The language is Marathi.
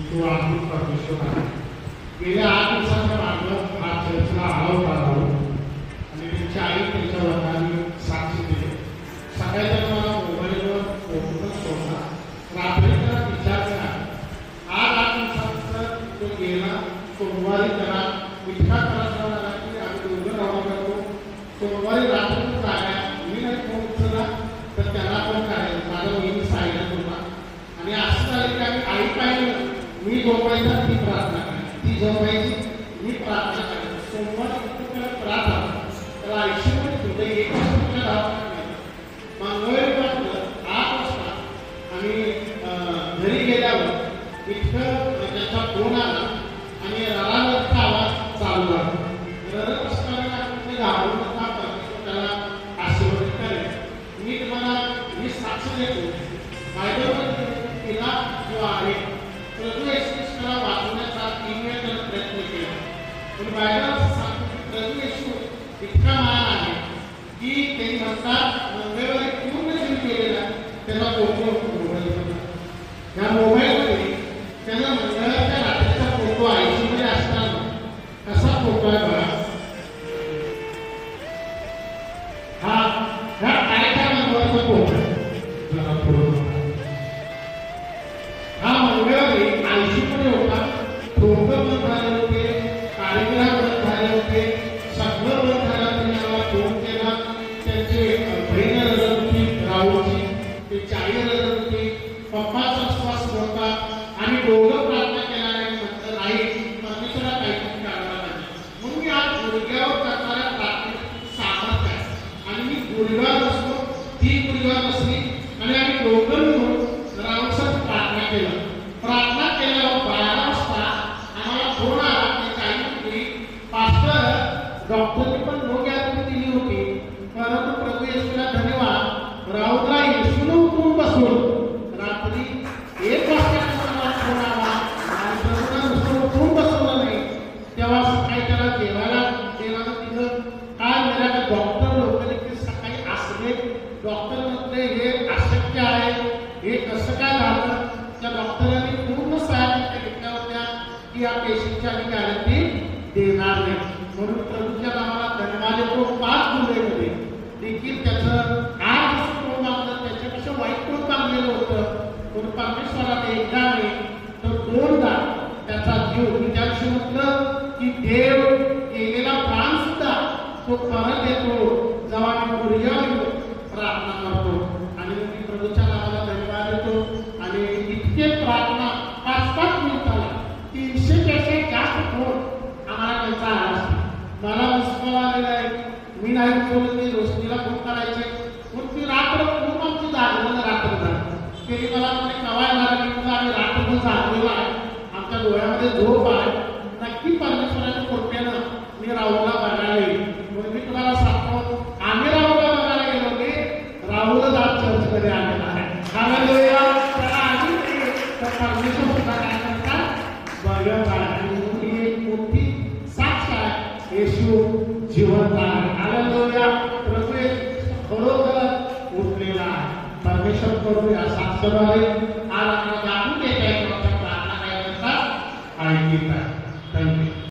तो आम्ही परमेश्वर आहे. गेल्या 8 दिवसाच्या मागं हा चर्चला आला होता आणि त्यांची आई त्यांच्या वडिलांनी साक्षी दिली. सकाळी तर मला मोबाईलवर फोटो सोडला. रात्री त्याला विचार केला. आज 8 दिवसानंतर तो गेला. सोमवारी त्याला इतका त्रास झाला की आम्ही दोघं राहू लागलो. सोमवारी रात्री जागा मी नाही फोन उचलला तर त्याला पण काय माझा मी सायलेंट होता. आणि असं झालं की आम्ही आई पाहिलं मी झोपायचा ती प्रार्थना करायची, ती झोपायची मी प्रार्थना करायची. सोमवारी त्याला त्रास झाला. त्याला आयुष्यामध्ये सुद्धा एक मंगळवारी वाटलं 8 वाजता आणि घरी गेल्यावर इतकं त्याचा फोन आला आणि रडारडचा आवाज चालू झाला. रडत असताना आपण घाबरून नका त्याला आशीर्वाद करेल. मी तुम्हाला ही साक्ष देतो. बायबलमध्ये तिला जो आहे प्रभू येशू ख्रिस्ताला वाचवण्याचा 3 वेळा त्याला प्रयत्न केला. पण बायबल असं सांगतो की प्रभू येशू इतका महान आहे की ते म्हणतात मंगळवारी पूर्ण जीव केलेला त्याला फोटो मोबाईल या मोबाईलमध्ये त्याला मंगळवारच्या रात्रीचा फोटो आयसीमध्ये असताना कसा फोटो आहे बघा. ह्या काय मंगळवारचा फोटो हा मंगळवारी आयसीमध्ये होता. डोकं बंद झाले होते, कार्यक्रम बंद झाले होते, सगळं बंद झालं. त्यांनी मला फोन केला. त्यांचे बहीण रडत होती राहूची, त्याची आई रडत होती, पप्पाचा श्वास होता आणि दोघं प्रार्थना केला नाही म्हटलं नाही परमेश्वरा काहीतरी करायला पाहिजे. मग मी आज गुडघ्यावर करणाऱ्या प्रार्थनेची सामर्थ्य आहे आणि मी गुडघ्यावर बसलो, ती गुडघ्यावर बसली आणि आम्ही दोघं मिळून राहूसाठी प्रार्थना केलं. प्रार्थना केल्यावर 12 वाजता आम्हाला फोन आला की काही होती पास्टर डॉक्टरने पण नो गॅरंटी दिली होती परंतु प्रभू येशूला धन्यवाद राहुलला येशूने उठवून बसवलं. रात्री 1 वाजता मला फोन आला आणि प्रभूला नुसतं उठवून बसवलं नाही. तेव्हा सकाळी त्याला देवाला दिलं. काय मिळालं डॉक्टर लोकांनी की सकाळी असले डॉक्टर म्हटले हे अशक्य आहे, हे कसं काय झालं. त्या डॉक्टरांनी पूर्ण सहाय्य घेतल्या होत्या की या पेशंटची आम्ही गॅरंटी देणार नाही. म्हणून प्रभूच्या नावाला धन्यवाद देतो. 5 जुलैमध्ये देखील त्याचं 8 दिवस कोण मागलं त्याच्यापेक्षा वाईट कोण चाललेलं होतं. म्हणून परमेश्वराने एकदा नाही तर 2दा त्याचा जीव मी त्या दिवशी म्हटलं की देव गेलेला प्राण सुद्धा तो परत येतो जेव्हा मी गुडघ्यावर प्रार्थना करतो आणि मी प्रभूच्या नावाला धन्यवाद देतो. आणि इतके प्रार्थना 5-5 मिनिटाला 300 पेक्षा जास्त फोन आम्हाला त्यांचा आला. मला मुस्कल आलेला आहे. मी नाही बोलत नाही रोशनीला फोन करायचे पण ती रात्र खूप आमची जागरण रात्र झाली. तरी मला म्हणजे कवाय झाला की तुला आम्ही रात्रभर जागलेला आहे, आमच्या डोळ्यामध्ये झोप आहे. नक्की परमेश्वराच्या कृपेनं मी राहुलला बघायला येईल. म्हणून मी तुम्हाला सांगतो आम्ही राहुलला बघायला गेलो की राहुलच आज चर्चमध्ये आलेला आहे. हालेलुया. त्याला आम्ही तर परमेश्वर सुद्धा काय करतात बघत आहे. आणि ही एक मोठी साक्ष आहे येशू जिवंत आहे. हालेलुया. प्रभू खरोखर उठलेला आहे. परमेश्वर करूया साक्षरवादी